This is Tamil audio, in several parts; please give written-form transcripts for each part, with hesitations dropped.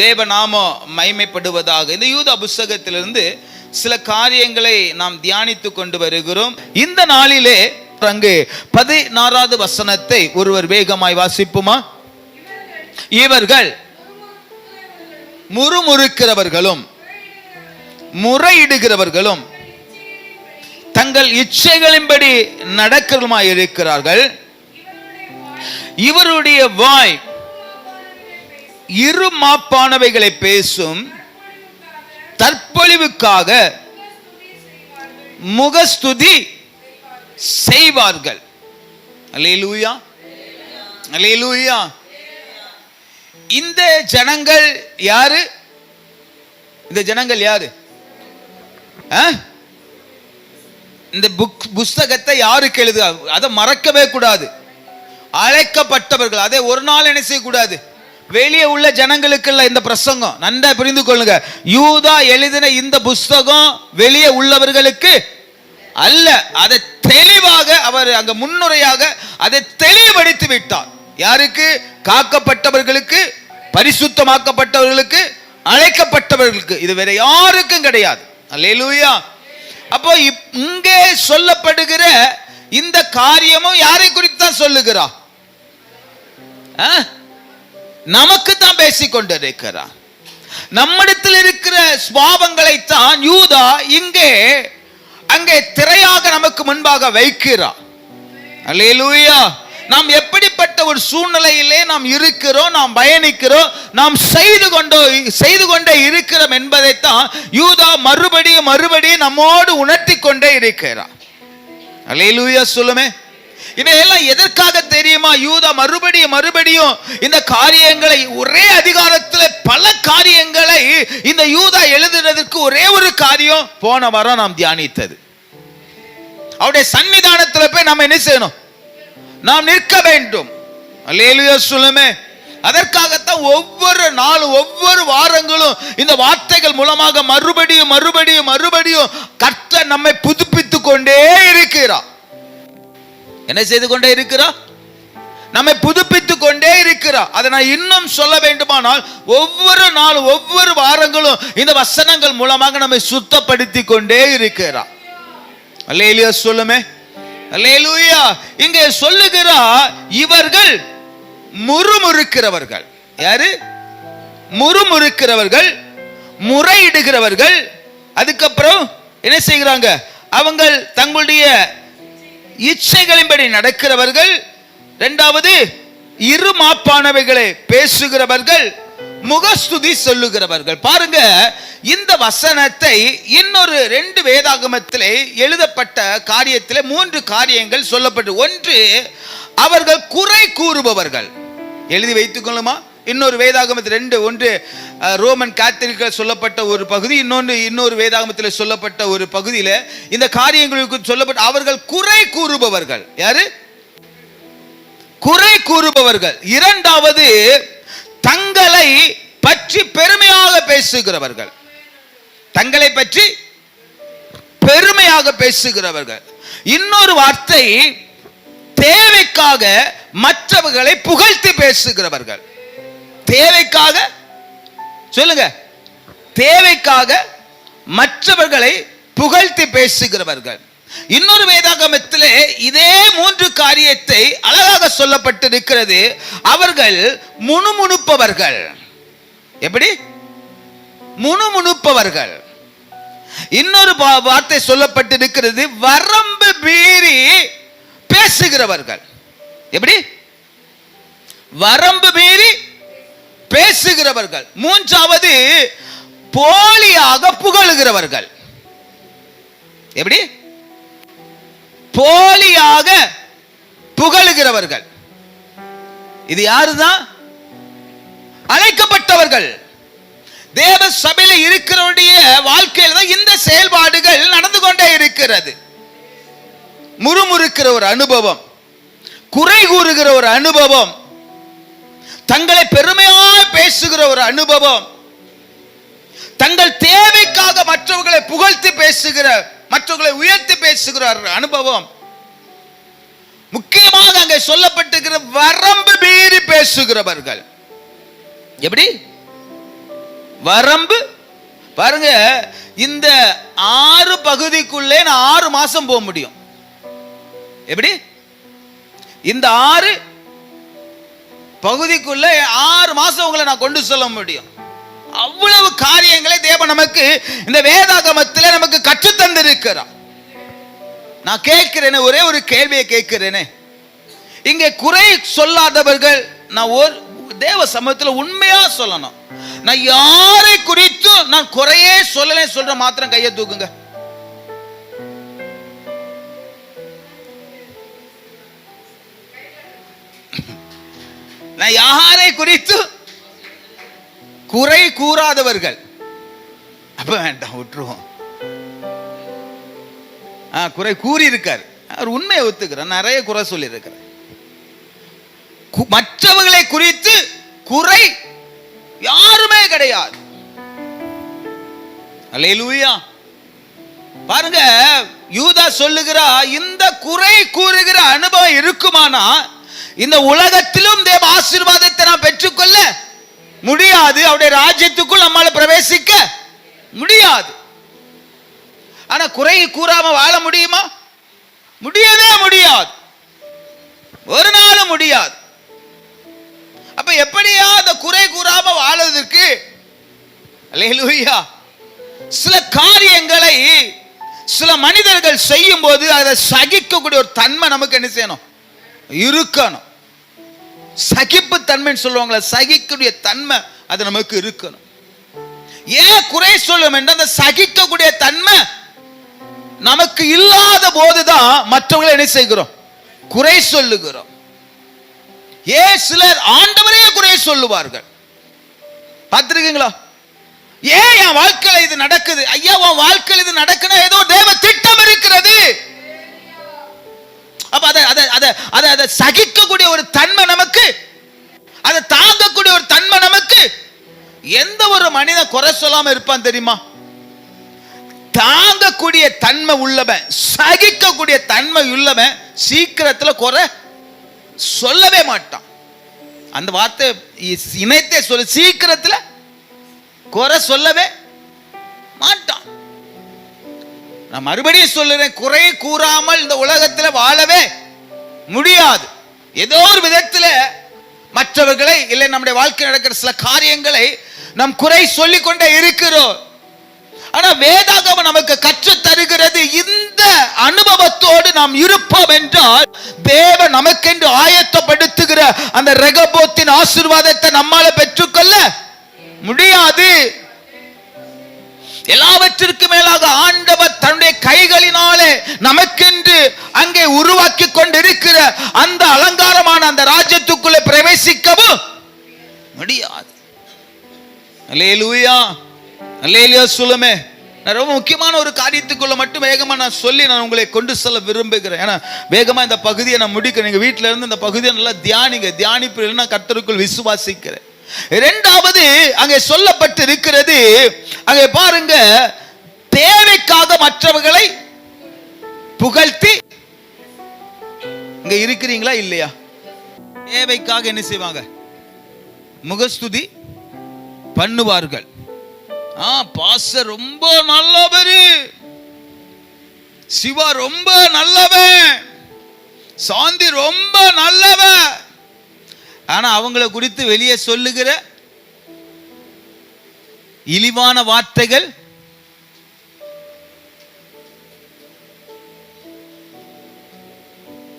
தேவ நாமம் மகிமைப்படுவதாக. இந்த யூதா புஸ்தகத்திலிருந்து சில காரியங்களை நாம் தியானித்து கொண்டு வருகிறோம். இந்த நாளிலே அங்கு 16வது வசனத்தை ஒருவர் வேகமாய் வாசிப்புமா? இவர்கள் முறுமுறுக்கிறவர்களும் முறையிடுகிறவர்களும் தங்கள் இச்சைகளின்படி நடக்கிறவருமாய் இருக்கிறார்கள். இவருடைய வாய் இருமாப்பானவைகளை பேசும், தற்பொழிவுக்காக முகஸ்துதி செய்வார்கள். அல்லேலூயா, அல்லேலூயா. இந்த ஜனங்கள் யாரு? இந்த ஜனங்கள் யாரு? இந்த புஸ்தகத்தை யாருக்கு எழுது? அதை மறக்கவே கூடாது. அழைக்கப்பட்டவர்கள். அதை ஒரு நாள் என்ன செய்யக்கூடாது? வெளியே உள்ள ஜனங்களுக்கு இல்ல இந்த பிரசங்கம். நன்றா புரிந்து கொள்ளுங்க. யூதா எழுதின இந்த புஸ்தகம் வெளியே உள்ளவர்களுக்கு அல்ல. அதை தெளிவாக அவர் அங்க முன்னுரையாக அதை தெளிவுபடுத்தி விட்டார். யாருக்கு? காக்கப்பட்டவர்களுக்கு, பரிசுத்தமாக்கப்பட்டவர்களுக்கு, அழைக்கப்பட்டவர்களுக்கு. இது வேற யாருக்கும் கிடையாது. அல்லேலூயா. அப்போ இங்கே சொல்லப்படுகிற இந்த காரியமும் யாரை குறித்து தான் சொல்லுகிறார்? நமக்கு தான் பேசிக்கொண்டு இருக்கிறார். நம்மிடத்தில் இருக்கிற சுபாவங்களை தான் யூதா இங்கே அங்கே திரையாக நமக்கு முன்பாக வைக்கிறார். அல்லேலூயா. நாம் எப்படிப்பட்ட ஒரு சூழ்நிலையிலே நாம் இருக்கிறோம், நாம் பயணிக்கிறோம், நாம் செய்து கொண்டே இருக்கிறோம் என்பதைத்தான் யூதா மறுபடியும் நம்மோடு உணர்த்தி கொண்டே இருக்கிறார். அல்லேலூயா சொல்லுமே. இவையெல்லாம் எதற்காக தெரியுமா? யூதா மறுபடியும் இந்த காரியங்களை, ஒரே அதிகாரத்தில் பல காரியங்களை இந்த யூதா எழுதுறதுக்கு ஒரே ஒரு காரியம் போன வாரம் நாம் தியானித்தது. அவருடைய சன்னிதானத்தில் போய் நாம் என்ன செய்யணும்? நாம் நிற்க வேண்டும். அல்லேலூயா சொல்லுமே. அதற்காகத்தான் ஒவ்வொரு நாளும் ஒவ்வொரு வாரங்களும் இந்த வார்த்தைகள் மூலமாக மறுபடியும் கர்த்தர் நம்மை புதுப்பித்துக் கொண்டே இருக்கிறார். என்ன செய்து கொண்டே இருக்கிறார்? நம்மை புதுப்பித்துக் கொண்டே இருக்கிறார். அதை நான் இன்னும் சொல்ல வேண்டுமானால் ஒவ்வொரு நாளும் ஒவ்வொரு வாரங்களும் இந்த வசனங்கள் மூலமாக நம்மை சுத்தப்படுத்தி கொண்டே இருக்கிறார். அல்லேலூயா சொல்லுமே. அல்லேலூயா. இங்கே சொல்லுகிறார், இவர்கள் முறுமுறுக்கிறவர்கள். யாரு? முறுமுறுக்கிறவர்கள், முறையிடுகிறவர்கள். அதுக்கப்புறம் என்ன செய்கிறாங்க? அவங்க தங்களுடைய இச்சைகளின்படி நடக்கிறவர்கள். இரண்டாவது, இருமாப்பானவைகளை பேசுகிறவர்கள், முகஸ்துதி சொல்லுகிறவர்கள். பாருங்க, இந்த வசனத்தை இன்னொரு 2 வேதாகமத்திலே எழுதப்பட்ட காரியத்திலே 3 காரியங்கள் சொல்லப்பட்டு. ஒன்று, அவர்கள் குறை கூறுபவர்கள். எழுதி வைத்துக் கொள்ளுமா? இன்னொரு வேதாகமத்தில் 2, ஒன்று ரோமன் கேத்தலிக்கள் சொல்லப்பட்ட ஒரு பகுதி, இன்னொரு வேதாகமத்தில் சொல்லப்பட்ட ஒரு பகுதியில் இந்த காரியங்களுக்கு சொல்லப்பட்ட அவர்கள் குறை கூறுபவர்கள். யாரு? குறை கூறுபவர்கள். இரண்டாவது, தங்களை பற்றி பெருமையாக பேசுகிறவர்கள். தங்களை பற்றி பெருமையாக பேசுகிறவர்கள். இன்னொரு வார்த்தை, தேவைக்காக மற்றவர்களை புகழ்த்தி பேசுகிறவர்கள். தேவைக்காக சொல்லுங்க, தேவைக்காக மற்றவர்களை புகழ்த்தி பேசுகிறவர்கள். இன்னொரு வேதாகமத்திலே இதே 3 காரியத்தை அழகாக சொல்லப்பட்டிருக்கிறது. அவர்கள் முணுமுணுப்பவர்கள். எப்படி? முணுமுணுப்பவர்கள். இன்னொரு வார்த்தை சொல்லப்பட்டிருக்கிறது, வரம்பு மீறி பேசுகிறவர்கள். எப்படி? வரம்பு மீறி பேசுகிறவர்கள். மூன்றாவது, போலியாக புகழுகிறவர்கள். எப்படி? போலியாக புகழுகிறவர்கள். இது யாருதான்? அழைக்கப்பட்டவர்கள். தேவ சபையில் இருக்கிறவருடைய வாழ்க்கையில் தான் இந்த செயல்பாடுகள் நடந்து கொண்டே இருக்கிறது. முறுமுறுக்கிற ஒரு அனுபவம், குறை கூறுகிற ஒரு அனுபவம், தங்களை பெருமையாக பேசுகிற ஒரு அனுபவம், தங்கள் தேவைக்காக மற்றவர்களை புகழ்த்தி பேசுகிற, மற்றவர்களை உயர்த்தி பேசுகிற அனுபவம். முக்கியமாக அங்கே சொல்லப்பட்டிருக்கிற வரம்பு மீறி பேசுகிறவர்கள். எப்படி? வரம்பு பாருங்க. இந்த 6 பகுதிக்குள்ளே நான் 6 மாசம் போக முடியும். எப்படி? இந்த 6 பகுதிக்குள்ள 6 மாசம் உங்களை நான் கொண்டு செல்ல முடியும். அவ்வளவு காரியங்களை தேவன் நமக்கு இந்த வேதாகமத்தில் நமக்கு கற்று தந்திருக்கிறார். நான் கேட்கிறேனே, ஒரே ஒரு கேள்வியை கேட்கிறேனே, இங்கே குறை சொல்லாதவர்கள், நான் ஒரு தேவ சமூகத்தில் உண்மையா சொல்லணும், நான் யாரை குறித்து நான் குறையே சொல்லலை சொல்ற மாத்திரம் கையை தூக்குங்க. நான் யாரை குறித்து குறை கூறாதவர்கள், அப்ப வேண்டாம், விட்டுருவோம். குறை கூறி இருக்கார், அவர் உண்மையை ஒத்துக்கிறார், நிறைய குறை சொல்லி இருக்கிறார். மற்றவர்களை குறித்து குறை யாருமே கிடையாது. அல்லேலூயா. பாருங்க, யூதா சொல்லுகிறா, இந்த குறை கூறுகிற அனுபவம் இருக்குமானா இந்த உலகத்திலும் தேவ ஆசீர்வாதத்தை நாம் பெற்றுக்கொள்ள முடியாது, அவருடைய ராஜ்யத்துக்குள் நம்மால பிரவேசிக்க முடியாது. ஆனா குறை கூறாம வாழ முடியுமா? முடியவே முடியாது, ஒரு நாளும் முடியாது. அப்ப எப்படியா அந்த குறை கூறாம வாழறதுக்கு, அல்லேலூயா, சில காரியங்களை சில மனிதர்கள் செய்யும் போது அதை சகிக்கக்கூடிய ஒரு தன்மை நமக்கு என்ன செய்யணும்? இருக்கணும். சகிப்பு தன்மைன்னு சொல்லுவாங்களா, சகிக்கக்கூடிய தன்மை அது நமக்கு இருக்கணும். ஏன் குறை சொல்லும் என்று அந்த சகிக்கக்கூடிய தன்மை நமக்கு இல்லாத போதுதான் மற்றவங்களை என்ன செய்கிறோம்? குறை சொல்லுகிறோம். ஏன் சிலர் ஆண்டவரையே குறை சொல்லுவார்கள், பார்த்திருக்கீங்களா? ஏன் என் வாழ்க்கையில இது நடக்குது? ஐயா, உன் வாழ்க்கையில் இது நடக்குன்னா ஏதோ தேவ திட்டம் இருக்கிறது. அப்ப அதை சகிக்கக்கூடிய ஒரு தன்மை நமக்கு, அதை தாங்கக்கூடிய ஒரு தன்மை நமக்கு. எந்த ஒரு மனிதன் குறை சொல்லாம இருப்பான் தெரியுமா? தாங்கக்கூடிய தன்மை உள்ளவன், சகிக்கக்கூடிய தன்மை உள்ளவன் சீக்கிரத்தில் குறை சொல்லவே மாட்டான். அந்த வார்த்தை இணைத்தே சொல்ல, சீக்கிரத்தில் குறை சொல்லவே மாட்டான். நான் மறுபடியும் சொல்லுறேன், குறை கூறாமல் இந்த உலகத்தில் வாழவே முடியாது. ஏதோ ஒரு விதத்தில் மற்றவர்களை, இல்லை நம்முடைய வாழ்க்கையில் நடக்கிற சில காரியங்களை நாம் குறை சொல்லிக் கொண்டே இருக்கிறோம். ஆனா வேதாகமம் நமக்கு கற்று தருகிறது, இந்த அனுபவத்தோடு நாம் இருப்போம் என்றால் தேவன் நமக்கென்று ஆயத்தப்படுத்துகிற அந்த ரெகோபோத்தின் ஆசீர்வாதத்தை நம்மால பெற்றுக்கொள்ள முடியாது. எல்லாவற்றிற்கு மேலாக ஆண்டவர் தன்னுடைய கைகளினாலே நமக்கென்று அங்கே உருவாக்கி கொண்டிருக்கிற அந்த அலங்காரமான அந்த ராஜ்யத்துக்குள்ளே பிரவேசிக்கவும் முடியாது. அல்லேலூயா, அல்லேலூயா சொல்லுமே. நான் ரொம்ப முக்கியமான ஒரு காரியத்துக்குள்ள மட்டும் வேகமா நான் சொல்லி நான் உங்களை கொண்டு செல்ல விரும்புகிறேன். ஏன்னா வேகமா இந்த பகுதியை நான் முடிக்கிறேன். நீங்க வீட்டில இருந்து இந்த பகுதியை நல்லா தியானிப்பு நான் கர்த்தருக்குள் விசுவாசிக்கிறேன். இரண்டாவது அங்கே சொல்லப்பட்டு இருக்கிறது, அங்கே பாருங்க, தேவைக்காக மற்றவர்களை புகழ்த்தி. இங்க இருக்கிறீங்களா இல்லையா? தேவைக்காக என்ன செய்வாங்க? முகஸ்துதி பண்ணுவார்கள். பாஸ்டர் ரொம்ப நல்லவரு, சிவா ரொம்ப நல்லவன், சாந்தி ரொம்ப நல்லவன். ஆனா அவங்கள குறித்து வெளியே சொல்லுகிற இழிவான வார்த்தைகள்,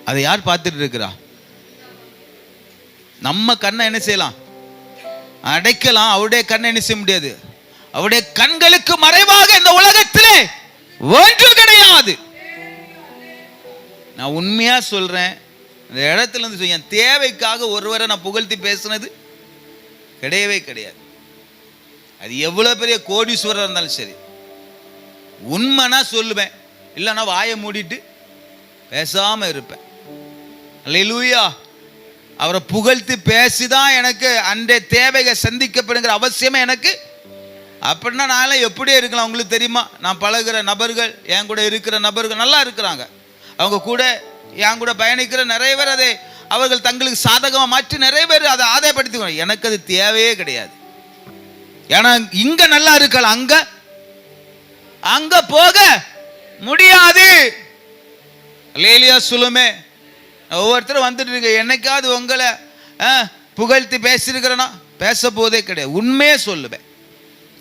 அதை யார் பார்த்துட்டு இருக்கிறா? நம்ம கண்ணை என்ன செய்யலாம்? அடைக்கலாம். அவருடைய கண்ணை என்ன செய்ய முடியாது. அவருடைய கண்களுக்கு மறைவாக இந்த உலகத்திலே ஒன்று கிடையாது. நான் உண்மையா சொல்றேன், இந்த இடத்துல இருந்து என் தேவைக்காக ஒருவரை நான் புகழ்த்தி பேசுனது கிடையவே கிடையாது. அது எவ்வளவு பெரிய கோடீஸ்வரர் இருந்தாலும் சரி, உண்மைனா சொல்லுவேன், இல்லைன்னா வாயை மூடிட்டு பேசாம இருப்பேன். அல்லேலூயா. அவரை புகழ்த்தி பேசிதான் எனக்கு அன்றைய தேவைகள் சந்திக்கப்படுங்கிற அவசியமே எனக்கு. அப்படின்னா நான் எப்படியே இருக்கலாம் உங்களுக்கு தெரியுமா? நான் பழகுற நபர்கள், என் கூட இருக்கிற நபர்கள் நல்லா இருக்கிறாங்க. அவங்க கூட என் கூட பயணிக்கிற நிறைய பேர் அதை அவர்கள் தங்களுக்கு சாதகமாக மாற்றி நிறைய பேர் அதை ஆதாயப்படுத்திக்கணும். எனக்கு அது தேவையே கிடையாது. ஏன்னா இங்க நல்லா இருக்கலாம், அங்க அங்க போக முடியாது. லேலியா சொல்லுமே, ஒவ்வொருத்தரும் வந்துட்டு இருக்கு, என்னைக்காவது உங்களை புகழ்த்தி பேசியிருக்கிறேன்னா பேச போதே கிடையாது. உண்மையே சொல்லுவேன்.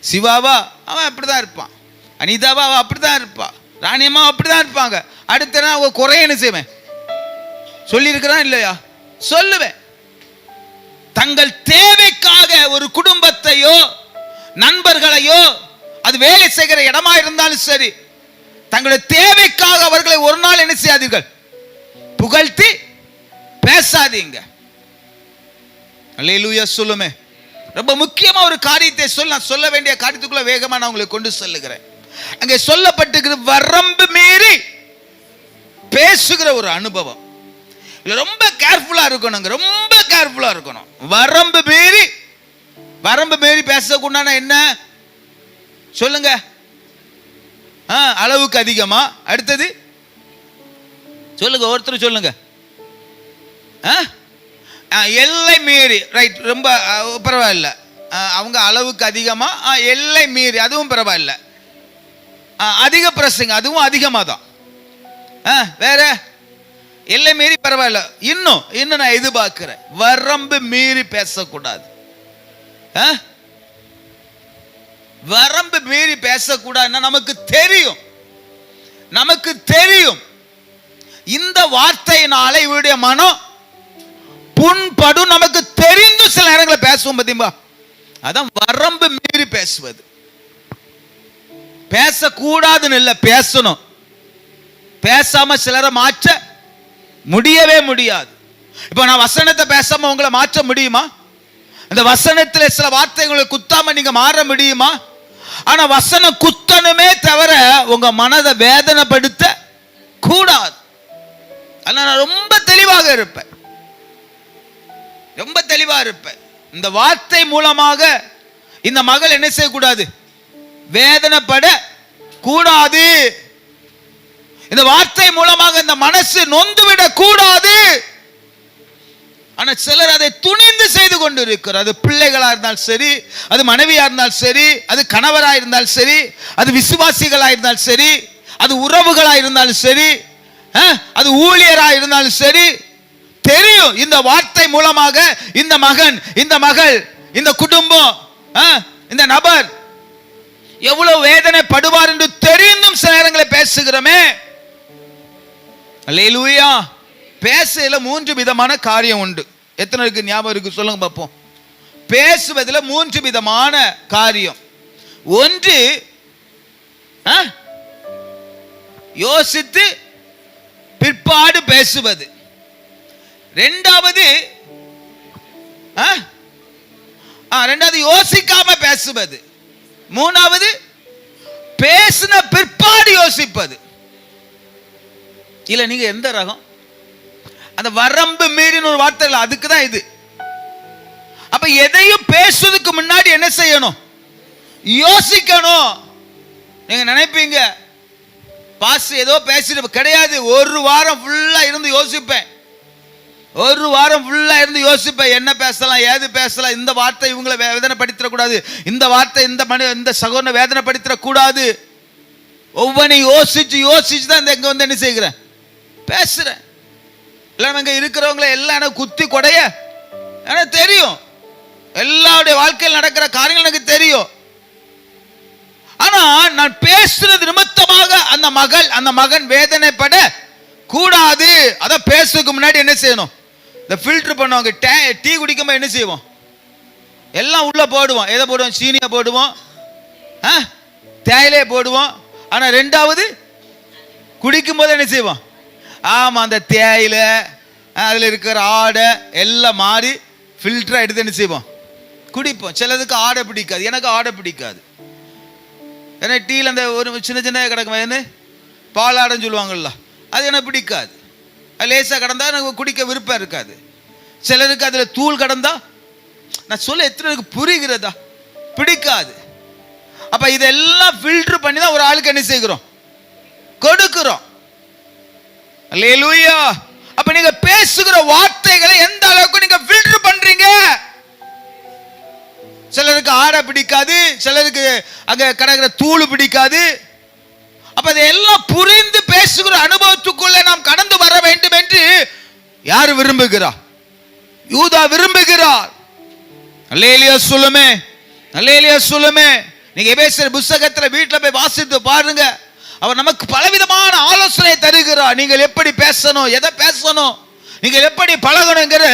சிவாவா அவன் அப்படிதான் இருப்பான், அனிதாவா அவன் அப்படிதான் இருப்பான், ராணியம்மா அப்படிதான் இருப்பாங்க. அடுத்த நாள் அவங்க குறையன்னு செய்வேன், சொல்லியிருக்கிறான் இல்லையா, சொல்லுவேன். தங்கள் தேவைக்காக ஒரு குடும்பத்தையோ நண்பர்களையோ, அது வேலை செய்கிற இடமா இருந்தாலும் சரி, தங்களுடைய தேவைக்காக அவர்களை ஒரு நாள் என்ன செய்யாதீர்கள், புகழ்த்தி பேசாதீங்க. அல்லேலூயா சொல்லுமே. ரொம்ப முக்கியமா ஒரு காரியத்தை சொல்ல வேண்டிய காரியத்துக்குள்ள வேகமா நான் உங்களுக்கு கொண்டு செல்லுகிறேன். அங்கே சொல்லப்பட்டிருக்கிற வரம்பு மீறி பேசுகிற ஒரு அனுபவம். ரொம்ப கேர்ஃபுல்லா இருக்கணும், ரொம்ப கேர்ஃபுல்லா இருக்கணும். வரம்பு மீறி பேசக்கூடாது. என்ன சொல்லுங்க? அளவுக்கு அதிகமா. அடுத்தது சொல்லுங்க, ஒருத்தர் சொல்லுங்க. எல்லை மீறி, ரைட், ரொம்ப பரவாயில்ல. அவங்க அளவுக்கு அதிகமா, எல்லை மீறி, அதுவும் பரவாயில்ல. அதிக பிரசங்க, அதுவும் அதிகமா தான். வேற எல்லை மீறி பரவாயில்ல. இன்னும் நான் எதிர்பார்க்கிறேன், வரம்பு மீறி பேசக்கூடாது. வரம்பு மீறி பேசக்கூடாதுன்னா நமக்கு தெரியும் இந்த வார்த்தையினால இவருடைய மனம் புண்படும். நமக்கு தெரிந்து சில நேரங்களை பேசுவோம் பார்த்தீங்களா, அதான் வரம்பு மீறி பேசுவது. பேசக்கூடாதுன்னு இல்லை, பேசணும். பேசாம சிலரை மாற்ற முடியவே முடியாது. இப்ப நான் வசனத்தை பேசாம உங்களை மாற்ற முடியுமா? இந்த வசனத்தில் சில வார்த்தைகளை குத்தாம நீங்க மாற முடியுமா? ஆனா வசனம் குத்தனுமே தவிர உங்க மனதை வேதனைப்படுத்த கூடாது. நான் ரொம்ப தெளிவாக இருப்பேன், ரொம்ப தெளிவா இருப்பேன். இந்த வார்த்தை மூலமாக இந்த மகள் என்ன செய்யக்கூடாது, வேதனைப்பட கூடாது. இந்த வார்த்தை மூலமாக இந்த மனசு நொந்துவிட கூடாது. ஆனா சிலர் அதை துணிந்து செய்து கொண்டு இருக்கிறார். அது பிள்ளைகளா இருந்தாலும் சரி, அது மனைவியா இருந்தாலும் சரி, அது கணவரா இருந்தாலும் சரி, அது விசுவாசிகளா இருந்தாலும் சரி, அது உறவுகளா இருந்தாலும் சரி, அது ஊழியரா இருந்தாலும் சரி, தெரியும் இந்த வார்த்தை மூலமாக இந்த மகன், இந்த மகள், இந்த குடும்பம், இந்த நபர் எவ்வளவு வேதனைப்படுவார் என்று தெரிந்தும் சில நேரங்களை பேசுகிறோமே. அல்லேலூயா. பேசல 3 விதமான காரியம் உண்டு. எத்தனை இருக்கு ஞாபகம் இருக்கு சொல்லுங்க பார்ப்போம். பேசுவதில் 3 விதமான காரியம். ஒன்று யோசித்து பிற்பாடு பேசுவது. ரெண்டாவது யோசிக்காம பேசுவது. மூணாவது பேசின பிற்பாடு யோசிப்பது. இல்ல நீங்க எந்த ரகம்? அந்த வரம்பு மீறின ஒரு வார்த்தை இல்லை, அதுக்கு தான் இது. அப்ப எதையும் பேசுறதுக்கு முன்னாடி என்ன செய்யணும், யோசிக்கணும். நீங்க நினைப்பீங்க பாஸ் ஏதோ பேசிட்டு கிடையாது. ஒரு வாரம் ஃபுல்லா இருந்து யோசிப்பேன், என்ன பேசலாம், ஏது பேசலாம், இந்த வார்த்தை இவங்களை வேதனைப்படுத்திட கூடாது, இந்த வார்த்தை இந்த சகோதரனை வேதனைப்படுத்திட கூடாது. ஒவ்வொன்றையும் யோசிச்சு தான் இங்க வந்து என்ன செய்கிறேன், பேசுறேன். எல்லாம் இங்க இருக்கிறவங்களை எல்லாம் எனக்கு குத்தி கொடைய எனக்கு தெரியும். எல்லாருடைய வாழ்க்கையில் நடக்கிற காரியங்கள் எனக்கு தெரியும். ஆனா நான் பேசுறது நிமித்தமாக அந்த மகன் வேதனைப்பட கூடாது. அதான் பேசுறதுக்கு முன்னாடி என்ன செய்யணும், இந்த ஃபில்டர் பண்ணுவாங்க. டீ குடிக்கும்போது என்ன செய்வோம், எல்லாம் உள்ள போடுவோம். எதை போடுவோம், சீனியா போடுவோம், தேயிலையை போடுவோம். ஆனா ரெண்டாவது குடிக்கும் போது என்ன செய்வோம், ஆமா அந்த தேயிலை அதுல இருக்கிற ஆடை எல்லாம் மாறி ஃபில்டரா எடுத்து என்ன செய்வோம், குடிப்போம். சிலதுக்கு ஆடை பிடிக்காது, எனக்கு ஆடை பிடிக்காது. ஏன்னா டீல அந்த ஒரு சின்ன கிடக்கும், என்ன பாலாடன்னு சொல்லுவாங்கல்ல, அது எனக்கு பிடிக்காது. அது லேசாக கிடந்தா எனக்கு குடிக்க விருப்பம் இருக்காது. சிலருக்கு அதில் தூள் கிடந்தா, நான் சொல்ல எத்தனை புரிகிறதா, பிடிக்காது. அப்ப இதெல்லாம் ஃபில்டர் பண்ணி தான் ஒரு ஆளுக்கு என்ன செய்கிறோம், கொடுக்கிறோம். அல்லேலூயா. அப்ப நீங்க பேசுகிற வார்த்தைகளை எந்த அளவுக்கு நீங்க ஃபில்டர் பண்றீங்க, சிலருக்கு ஆட பிடிக்காது, சிலருக்கு அங்க கிடக்கிற தூள் பிடிக்காது. அப்ப அதையெல்லாம் புரிந்து பேசுகிற அனுபவத்துக்குள்ள நாம் கடந்து வர வேண்டும் என்று யார் விரும்புகிறார்? யூதா விரும்புகிறார். அல்லேலூயா சொல்லுமே, அல்லேலூயா சொல்லுமே. நீங்க எபேசியர் புத்தகத்துல வீட்டுல போய் வாசித்து பாருங்க. அவர் நமக்கு பலவிதமான ஆலோசனை தருகிறார். நீங்கள் எப்படி பேசணும், எதை பேசணும், நீங்கள் எப்படி பழகணுங்கிற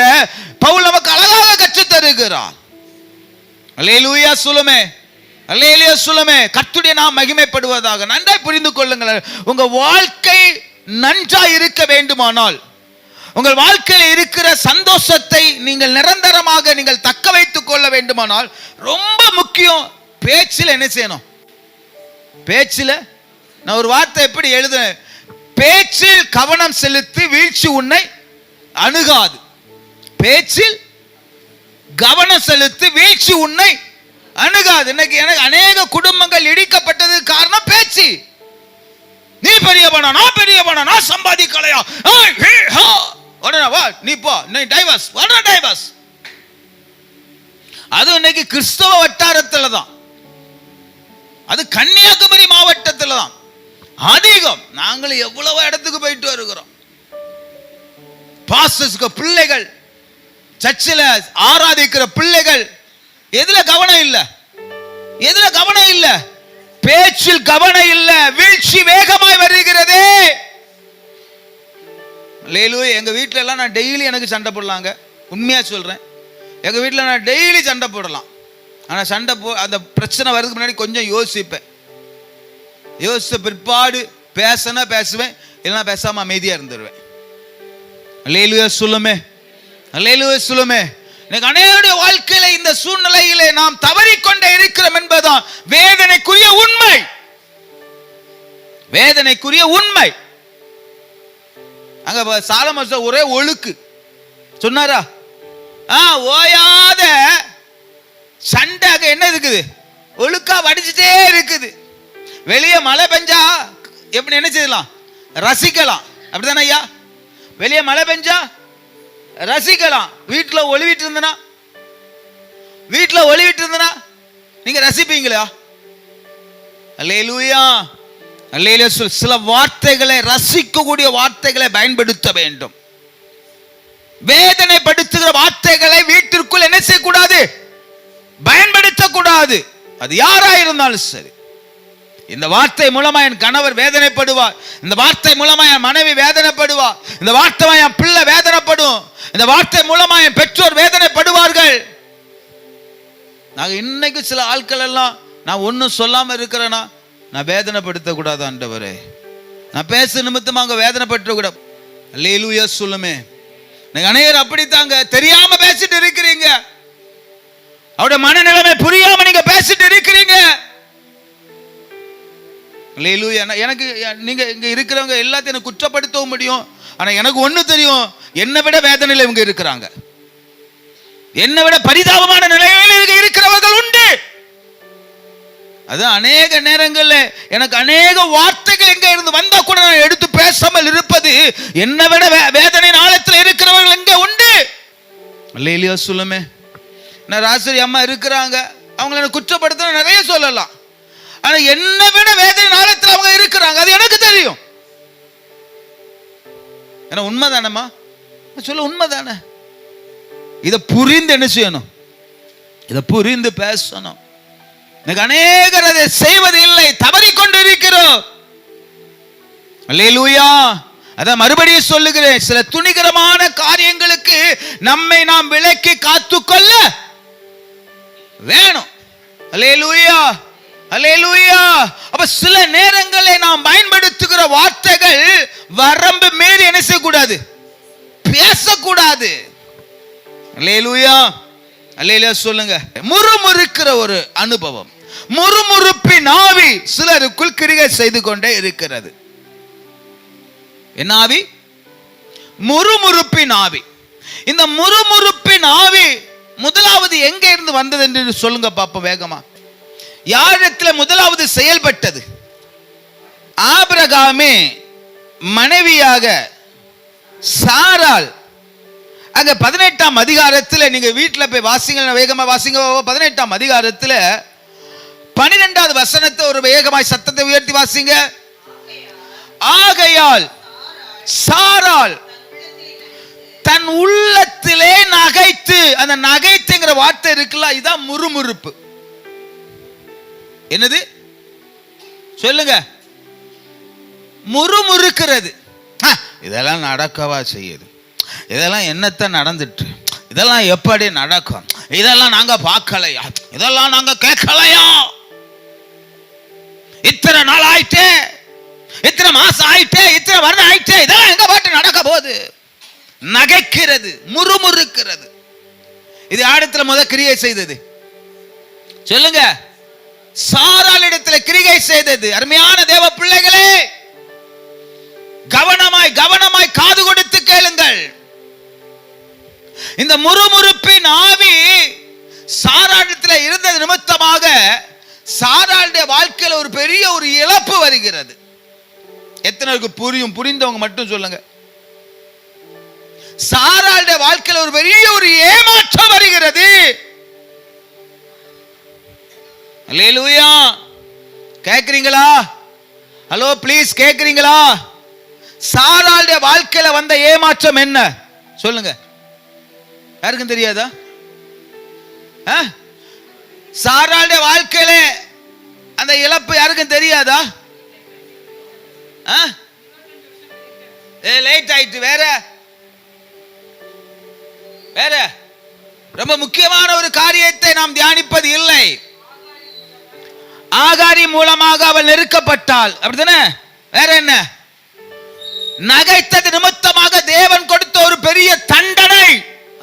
பவுல் நமக்கு அழகாக கற்றுத் தருகிறார். அல்லேலூயா சொல்லுமே, அல்லேலூயா சொல்லுமே. கர்த்தருடைய நாமம் மகிமைப்படுவதாக. நன்றாய் புரிந்து கொள்ளுங்கள். உங்க வாழ்க்கை நன்றாய் இருக்க வேண்டுமானால், உங்கள் வாழ்க்கையில் இருக்கிற சந்தோஷத்தை நீங்கள் நிரந்தரமாக நீங்கள் தக்க வைத்துக் கொள்ள வேண்டுமானால் ரொம்ப முக்கியம் பேச்சில் என்ன செய்யணும்? பேச்சில் நான் ஒரு வார்த்தை எப்படி எழுதுறேன்? பேச்சில் கவனம் செலுத்தி வீழ்ச்சி உன்னை அணுகாது. பேச்சில் கவனம் செலுத்தி வீழ்ச்சி உன்னை அணுகாது. இன்னைக்கு எனக்கு அநேக குடும்பங்கள் இடிக்கப்பட்டது காரணம் பேச்சு. நீ பெரியவனா, நான் பெரியவனா, நான் சம்பாதிக்கலையா, உடனே வா நீ போ, நீ டைவர்ஸ், உடனே டைவர்ஸ். அது இன்னைக்கு கிறிஸ்தவ வட்டாரத்துல தான், அது கன்னியாகுமரி மாவட்டத்தில் தான் அதிகம். நாங்களும் எவ்வளவு இடத்துக்கு போயிட்டு வருகிறோம். பாஸ்டர்ஸ்க்கு பிள்ளைகள், சர்ச்சில் ஆராதிக்கிற பிள்ளைகள், எதுல கவனம் இல்ல, எதுல கவனம் இல்ல? பேச்சில் கவனம் இல்ல. வீழ்ச்சி வேகமாய் வருகிறதே. அல்லேலூயா. எங்க வீட்டில எல்லாம் நான் டெய்லி எனக்கு சண்டை போடலாங்க, உண்மையா சொல்றேன். எங்க வீட்டில் நான் டெய்லி சண்டை போடலாம். ஆனால் சண்டை அந்த பிரச்சனை வர்றதுக்கு முன்னாடி கொஞ்சம் யோசிப்பேன். யோசித்த பிற்பாடு பேசினா பேசுவேன், இல்லைன்னா பேசாம அமைதியா இருந்துருவேன். அல்லேலூயா சொல்லுமே, அல்லேலூயா சொல்லுமே. எனக்கு அநேகருடைய வாழ்க்கையில இந்த சூழ்நிலையிலே நாம் தவறிக்கொண்டே இருக்கிறோம் என்பதுதான் வேதனைக்குரிய உண்மை, வேதனைக்குரிய உண்மை. அங்க சாலமோன் ஒரே ஒழுக்கு சொன்னாரா? ஓயாத சண்டை என்ன இருக்குது? ஒழுக்கா வடிச்சுட்டே இருக்குது. வெளியே மழை பெஞ்சா எப்படி என்ன செய்யலாம்? ரசிக்கலாம். அப்படிதானே ஐயா? வெளியே மழை பெஞ்சா ரசிக்கலாம். வீட்டில் ஒளிவிட்டு இருந்தனா, வீட்டில் ஒளிவிட்டு இருந்தனா நீங்க ரசிப்பீங்களா? அல்லேலூயா, அல்லேலூயா. சில வார்த்தைகளை, ரசிக்கக்கூடிய வார்த்தைகளை பயன்படுத்த வேண்டும். வேதனைப்படுத்துகிற வார்த்தைகளை வீட்டிற்குள் என்ன செய்யக்கூடாது? பயன்படுத்தக்கூடாது. அது யாரா இருந்தாலும் சரி. இந்த வார்த்தை மூலமா என் கணவர் வேதனைப்படுவார், இந்த வார்த்தை மூலமா என் மனைவி வேதனைப்படுவார், இந்த வார்த்தை என் பிள்ளை வேதனைப்படும், இந்த வார்த்தை மூலமா என் பெற்றோர் வேதனைப்படுவார்கள். நாங்க இன்னைக்கு சில ஆட்கள் எல்லாம் நான் ஒன்னும் சொல்லாம இருக்கிறேன்னா நான் வேதனைப்படுத்த கூடாது ஆண்டவரே, நான் பேச நிமித்தமா அங்க வேதனைப்பட்டு கூட. அல்லேலூயா சொல்லுமே. அநேகர் அப்படித்தாங்க தெரியாம பேசிட்டு இருக்கிறீங்க. அவருடைய மனநிலைமை புரியாம நீங்க பேசிட்டு இருக்கிறீங்க. அல்லேலூயா. எனக்கு நீங்க இங்க இருக்கிறவங்க எல்லாத்தையும் எனக்கு குற்றப்படுத்தவும் முடியும். ஆனா எனக்கு ஒண்ணு தெரியும், என்னை விட வேதனையில இவங்க இருக்கிறாங்க, என்னை விட பரிதாபமான நிலையில் இருக்கிறவர்கள் உண்டு. அது அநேக நேரங்கள்ல எனக்கு அநேக வார்த்தைகள் எங்க இருந்து வந்தா கூட நான் எடுத்து பேசாமல் இருப்பது, என்னை விட வேதனை ஆழத்தில் இருக்கிறவர்கள் எங்க உண்டு. அல்லேலூயா சொல்லுமே. நான் ராசரி அம்மா இருக்கிறாங்க, அவங்களை குற்றப்படுத்த நிறைய சொல்லலாம். ஆனா என்னை விட வேதனை ஆழத்தில் அவங்க இருக்கிறாங்க, அது எனக்கு தெரியும். ஏன்னா உண்மைதானம்மா சொல்ல, உண்மைதானே. இதை புரிந்து என்ன செய்யணும்? இதை புரிந்து பேசணும். அநேகர் அதை செய்வது இல்லை, தவறிக்கொண்டு இருக்கிறோம். அல்லேலூயா. அதான் மறுபடியும் சொல்லுகிறேன், சில துணிகரமான காரியங்களுக்கு நம்மை நாம் விலக்கி காத்துக்கொள்ள வேணும். அல்லேலூயா, அல்லேலூயா. அப்ப சில நேரங்களில் நாம் பயன்படுத்துகிற வார்த்தைகள் வரம்பு மீறி என்ன செய்யக்கூடாது? பேசக்கூடாது. அல்லேலூயா, அல்லேலூயா சொல்லுங்க. முறுமுறுக்கிற ஒரு அனுபவம், முறுமுறுப்பின் ஆவி சிலருக்குள் கிரியை செய்து கொண்டே இருக்கிறது. என்ன ஆவி? முறுமுறுப்பின் ஆவி. இந்த முறுமுறுப்பின் ஆவி முதலாவது எங்க இருந்து வந்தது என்று சொல்லுங்க பாப்போம் வேகமா. யாரிடத்தில் முதலாவது செயல்பட்டது? ஆபிரகாமே மனைவியாக சாராள் அங்க 18ஆம் அதிகாரத்தில் நீங்க வீட்டில் போய் வாசிங்க, வேகமா வாசிங்க. 18ஆம் அதிகாரத்தில் 12வது வசனத்தை ஒரு வேகமாய் சத்தத்தை உயர்த்தி வாசிங்க. ஆகையால் சாராள் தன் உள்ளத்திலே நகைத்து, அந்த நகைத்துங்கிற வார்த்தை இருக்குல்ல, இதான் முறுமுறுப்பு. என்னது சொல்லுங்க? முறுமுறுக்கிறது. இதெல்லாம் நடக்கவா செய்யுது? இதெல்லாம் என்னத்த நடந்துட்டு? இதெல்லாம் எப்படி நடக்கும்? இதெல்லாம் நாங்க பார்க்கலையா? இதெல்லாம் நாங்க கேட்கலையா? இத்தனை நாள் ஆயிட்டே, இத்தனை மாசம் ஆயிட்டே, இத்தனை வருடம் ஆயிட்டே, இதெல்லாம் எங்க பாட்டு நடக்க போகுது? நகைக்கிறது, முறுமுறுக்கிறது. இது ஆடத்துல முத கிரியை செய்தது சொல்லுங்க? சாராள் இடத்துல கிரியை செய்தது. அருமையான தேவ பிள்ளைகளே, கவனமாய் கவனமாய் காது கொடுத்து கேளுங்கள். இந்த முறுமுறுப்பின் ஆவி சாராளத்தில் இருந்தது நிமித்தமாக சாராளுடைய வாழ்க்கையில் ஒரு பெரிய ஒரு இழப்பு வருகிறது. எத்தனைக்கு புரியும்? புரிந்தவங்க மட்டும் சொல்லுங்க. சாராளுடைய வாழ்க்கையில் ஒரு பெரிய ஒரு ஏமாற்றம் வருகிறது. அல்லேலூயா. கேக்குறீங்களா? ஹலோ ப்ளீஸ், கேக்குறீங்களா? சாராளுடைய வாழ்க்கையில வந்த ஏமாற்றம் என்ன சொல்லுங்க? யாருக்கும் தெரியாதா? சாராளுடைய வாழ்க்கையில அந்த இழப்பு யாருக்கும் தெரியாதா? லேட் ஆயிட்டு. வேற வேற ரொம்ப முக்கியமான ஒரு காரியத்தை நாம் தியானிப்பது இல்லை. ஆகாரி மூலமாக அவள் நெருக்கப்பட்டாள், அப்படித்தானே? வேற என்ன? நகைத்தது நிமித்தமாக தேவன் கொடுத்த ஒரு பெரிய தண்டனை.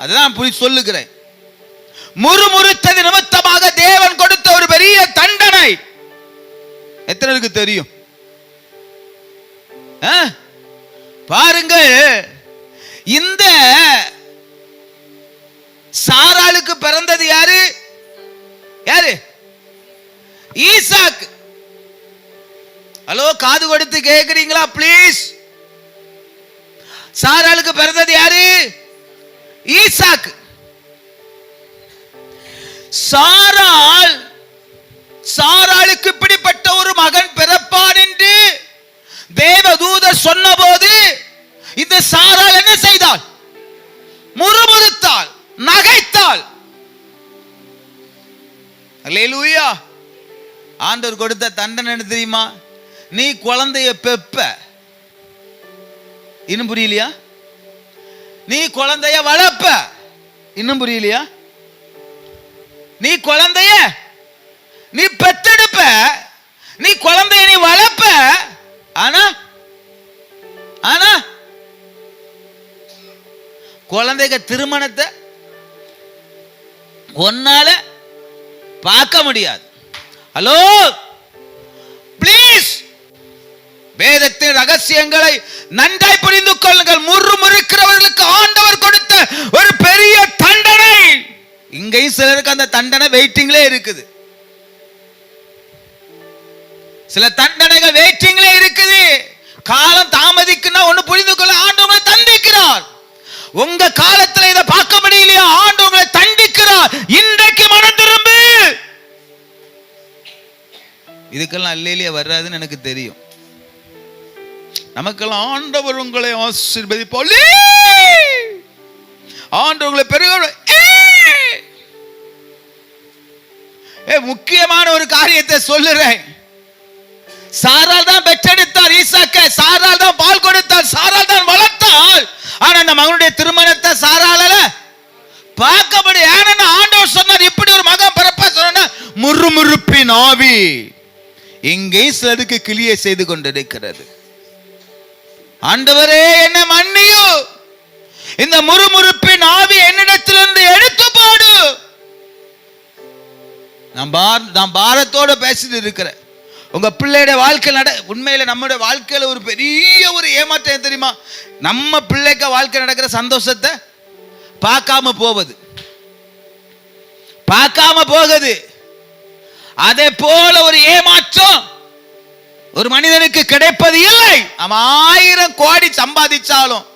அதுதான் புரிந்து சொல்லுகிறேன். முறுமுறுத்தது நிமித்தமாக தேவன் கொடுத்த ஒரு பெரிய தண்டனை. எத்தனை பேருக்கு தெரியும்? பாருங்கள், இந்த சாராளுக்கு பிறந்தது யாரு? யாரு? ஈசாக்கு. ஹலோ, காது கொடுத்து கேக்குறீங்களா ப்ளீஸ்? சாராளுக்கு பிறந்தது யாரு? ஈசாக்கு. சாராளுக்கு இப்படிப்பட்ட ஒரு மகன் பிறப்பான் என்று தேவதூதர் சொன்னபோது இந்த சாராள் என்ன செய்தாள்? முறுமுறுத்தாள், நகைத்தாள். அல்லேலூயா. ஆண்டவர் கொடுத்த தண்டனை என்ன தெரியுமா? நீ குழந்தைய பெப்ப. இன்னும் புரியலையா? நீ குழந்தைய வளர்ப்ப. இன்னும் புரியலையா? நீ குழந்தைய நீ பெத்தெடுப்ப, நீ குழந்தைய நீ வளர்ப்ப. ஆனா ஆனா குழந்தைங்க திருமணத்தை ஒன்னால பார்க்க முடியாது. ஹலோ ப்ளீஸ், வேதத்தின் ரகசியங்களை நன்றாய் புரிந்து கொள்ளுங்கள். முறுமுறுக்கிறவர்களுக்கு ஆண்டவர் கொடுத்த ஒரு பெரிய தண்டனை. இங்கேயும் சிலருக்கு அந்த தண்டனை வெயிட்டிங்லே இருக்குது. சில தண்டனைகள் வெயிட்டிங்லே இருக்குது. காலம் தாமதிக்குன்னா ஒண்ணு புரிந்து கொள்ள, ஆண்டவர் தண்டிக்கிறார். உங்க காலத்துல இதை பார்க்க முடியலையா? ஆண்டவர் தண்டிக்கிறார். இன்றைக்கு மனம் திரும்பு. இதுக்கெல்லாம் அல்லேலியா வராதுன்னு எனக்கு தெரியும். நமக்கெல்லாம் ஆண்டவர் உங்களை ஆசீர்வதிப்பார், ஆண்டவர் உங்களை பெரிய முக்கியமான ஒரு காரியத்தை சொல்லுறேன். சாராள் தான் பெற்றெடுத்தார் ஈசாக்கை, சாராள் தான் பால் கொடுத்தார், சாராள் தான் வளர்த்தாள். ஆனா அந்த மகனுடைய திருமணத்தை சாராளால பார்க்க முடியும். ஏன்னா ஆண்டவர் சொன்னார், இப்படி ஒரு மகன் பிறப்பா சொன்ன முறுமுறுப்பின் ஆவி இங்கே சிலருக்கு கிளியை செய்து கொண்டிருக்கிறது. ஆண்டவரே என்ன மன்னியோ, இந்த முறுமுறுப்பின் ஆவி என்னிடத்திலிருந்து எடுத்து போடு. நான் பாரத்தோட பேசிட்டு இருக்கிறேன். உங்க பிள்ளையோட வாழ்க்கை உண்மையில நம்முடைய வாழ்க்கையில ஒரு பெரிய ஒரு ஏமாற்றம் தெரியுமா? நம்ம பிள்ளைக்கு வாழ்க்கை நடக்கிற சந்தோஷத்தை பார்க்காம போகுது. அதே போல ஒரு ஏமாற்றம் ஒரு மனிதனுக்கு கிடைப்பது இல்லை. அவன் 1000 கோடி சம்பாதிச்சாலும்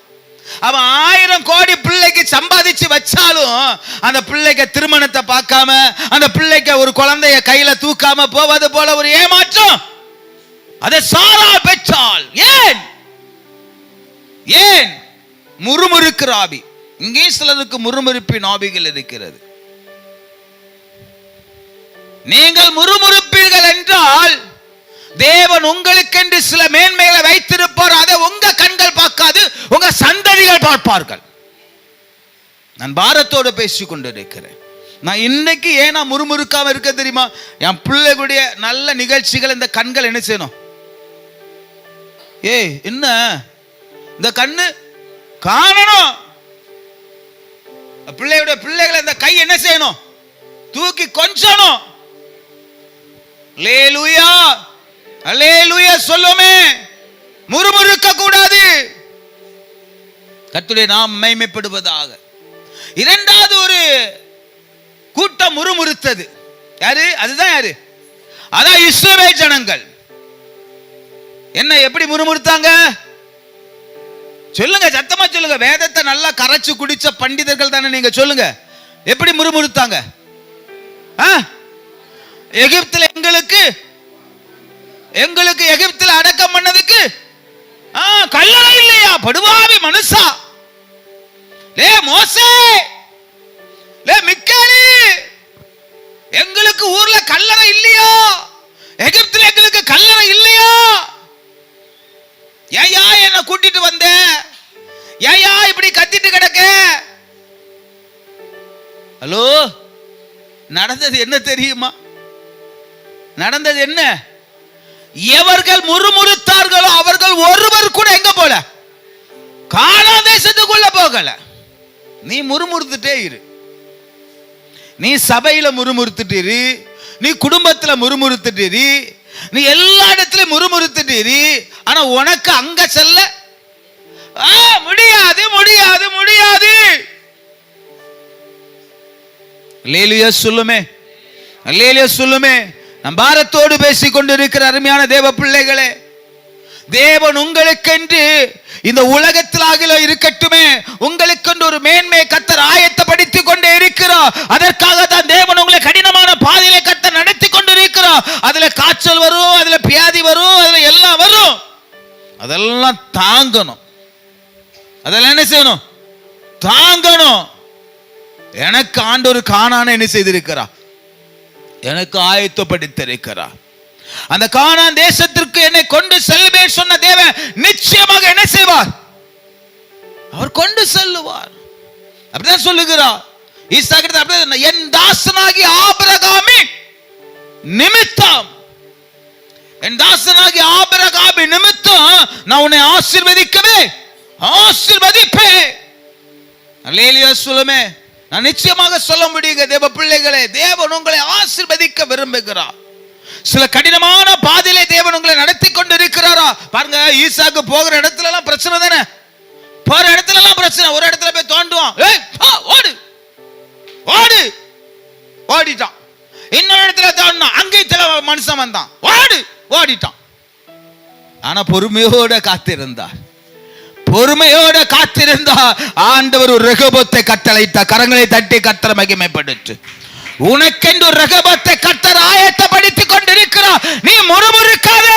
அவன் 1000 கோடி பிள்ளைக்கு சம்பாதிச்சு வச்சாலும் அந்த பிள்ளைக்கு திருமணத்தை பார்க்காம, அந்த பிள்ளைக்கு ஒரு குழந்தைய கையில தூக்காம போவது போல ஒரு ஏமாற்றம் அதை சாராள் பெற்றாள். ஏன்? ஏன்? முறுமுறுக்கிற ஆவி. இங்கே சிலருக்கு முறுமுறுப்பின் ஆவிகள் இருக்கிறது. நீங்கள் முறுமுறுப்பீர்கள் என்றால் தேவன் உங்களுக்கென்று சில மேன்மைகளை வைத்திருப்பார். அதை உங்க கண்கள் பார்க்காது, உங்க சந்ததிகள் பார்ப்பார்கள். நான் பாரத்தோடு பேசிக் கொண்டிருக்கிறேன். நான் இன்னைக்கு ஏன் நான் முறுமுறுக்காம இருக்க தெரியுமா? என் பிள்ளைகளுடைய நல்ல நிகழ்ச்சிகள் இந்த கண்கள் என்ன செய்யணும்? ஏய் என்ன இந்த கண்ணு காணணும். பிள்ளைகளை இந்த கை என்ன செய்யணும்? தூக்கி கொஞ்சணும். அல்லேலூயா, அல்லேலூயா சொல்லுமே. முறுமுறுக்க கூடாது. கர்த்தருடைய நாமம் மகிமைப்படுவதாக. இரண்டாவது ஒரு கூட்டம் முறுமுறுத்தது. யாரு? அதுதான் யாரு? அதான் இஸ்ரவேல் ஜனங்கள். என்ன எப்படி முறுமுறுத்தாங்க? சொல்லுங்க, சத்தமா சொல்லுங்க. வேதத்தை நல்லா கரைச்சு குடிச்ச பண்டிதர்கள் தானே நீங்க. சொல்லுங்க எப்படி முறுமுறுத்தாங்க? எகிப்தில் எங்களுக்கு எகிப்தில் அடக்கம் பண்ணதுக்கு கல்லறை இல்லையா? படுவாவி மனுஷா. லே மோசே, லே மிக்காலி, எங்களுக்கு ஊர்ல கல்லறை இல்லையா? எகிப்தில் எங்களுக்கு கல்லறை இல்லையா? ஏயா என்ன கூட்டிட்டு வந்த? ஏயா இப்படி கத்திட்டு கிடக்க? ஹலோ, நடந்தது என்ன தெரியுமா? நடந்தது என்ன? எவர்கள் முறுமுறுத்தார்களோ அவர்கள் ஒருவர் கூட எங்க போல? கானான் தேசத்துக்குள்ள போகல. நீ முறுமுறுத்துட்டே இரு. நீ சபையில முறுமுறுத்துட்டு இரு, நீ குடும்பத்துல முறுமுறுத்துட்டு இரு, நீ எல்லா இடத்துலயும் முறுமுறுத்துட்டு இரு. ஆனா உனக்கு அங்க செல்ல முடியாது, முடியாது, முடியாது. அல்லேலூயா சொல்லுமே, அல்லேலூயா சொல்லுமே. நம் பாரத்தோடு பேசிக் கொண்டிருக்கிற அருமையான தேவ பிள்ளைகளே, தேவன் உங்களுக்கென்று இந்த உலகத்திலாக இருக்கட்டுமே, உங்களுக்கென்று ஒரு மேன்மை கர்த்தர் ஆயத்தப்படுத்திக் கொண்டே இருக்கிறார். அதற்காக தான் தேவன் உங்களை கடினமான பாதையிலே கர்த்தர் நடத்தி கொண்டிருக்கிறார். அதுல காய்ச்சல் வரும், அதுல வியாதி வரும், அதுல எல்லாம் வரும். அதெல்லாம் தாங்கணும். அதெல்லாம் என்ன செய்யணும்? தாங்கணும். எனக்கு ஆண்டவர் கானானை என்ன செய்திருக்கிறார்? எனக்கு ஆயத்தப்படுத்தியிருக்கிறார். அந்த கானான் தேசத்திற்கு என்னை கொண்டு செல்வேன் சொன்ன தேவன் நிச்சயமாக என்ன செய்வார்? அவர் கொண்டு செல்லுவார். அப்படிதான் சொல்லுகிறார். ஈசாக்கு அப்படியே என் தாசனாகி ஆபிரகாமின் நிமித்தம், என் தாசனாகி ஆபிரகாமின் நிமித்தம் நான் உன்னை ஆசீர்வதிக்கவே ஆசீர்வதிப்பேன். அல்லேலூயா சொல்லுமே. நான் நிச்சயமாக சொல்ல முடியுங்க தேவ பிள்ளைகளே, தேவன் உங்களை ஆசீர்வதிக்க விரும்புகிறார். சில கடினமான பாதையிலே தேவன் உங்களை நடத்தி கொண்டு இருக்கிறாரா? பாருங்க, ஈசாக்கு போகிற இடத்துல எல்லாம் பிரச்சனை தானே. போற இடத்துல எல்லாம் பிரச்சனை. ஒரு இடத்துல போய் தோண்டுவான், ஓடு ஓடு, ஓடிட்டான். இன்னொரு இடத்துல தோண்டினா அங்கேயும் மனுஷன் வந்தான், ஓடு, ஓடிட்டான். ஆனா பொறுமையோட காத்திருந்தார். பொறுமையோட காத்திருந்தா ஆண்டவர் ஒரு ரெகோபத்தை கட்டளையிட்டார். கரங்களை தட்டி கர்த்தரை மகிமைப்படுத்து. உனக்கென்று ஒரு ரெகோபத்தை கர்த்தர் ஆயத்தப்படுத்திக் கொண்டிருக்கிறார். நீ முறுமுறுக்காத,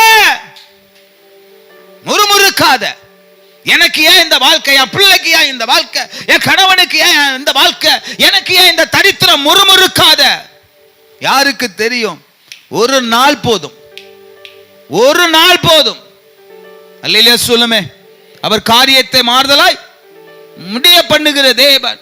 முறுமுறுக்காத. எனக்கு ஏன் இந்த வாழ்க்கை? என் பிள்ளைக்கு ஏன் இந்த வாழ்க்கை? என் கணவனுக்கு ஏன் இந்த வாழ்க்கை? எனக்கு ஏன் இந்த தரித்திரம்? முறுமுறுக்காத. யாருக்கு தெரியும்? ஒரு நாள் போதும், ஒரு நாள் போதும். அல்லேலூயா சொல்லுமே. அவர் காரியத்தை மாறுதலாய் முடிய பண்ணுகிற தேவன்.